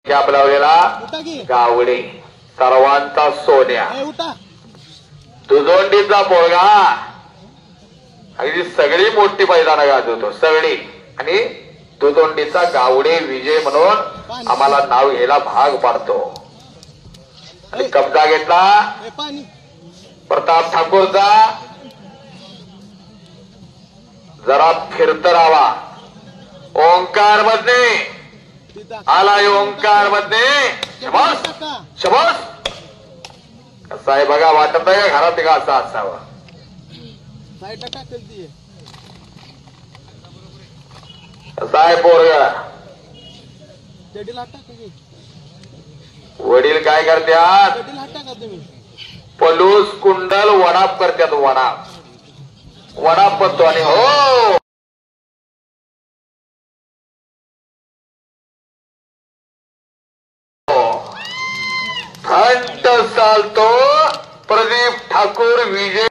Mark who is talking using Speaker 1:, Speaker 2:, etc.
Speaker 1: Cap लावलेला गावडे सर्वांचा सोन्या दुजोंडीचा पोरगा अगदी सगळी मोठी मैदानं गाजवतो सगळी आणि दुजोंडीचा गावडे विजय म्हणून आम्हाला नाव घ्यायला भाग पाडतो. आणि कब्जा घेतला प्रताप ठाकूरचा. जरा फिरत राहावा. ओंकार मध्ये आला ओंकार मध्ये शबास शबास. कसा आहे बघा. वाटत आहे का घरात का असा असावा. कसा आहे पोरगा. वडील काय करतात. पलूस कुंडल वडाप करतात. वडाप म्हणतो. आणि हो थंड चालतो प्रदीप ठाकूर विजय.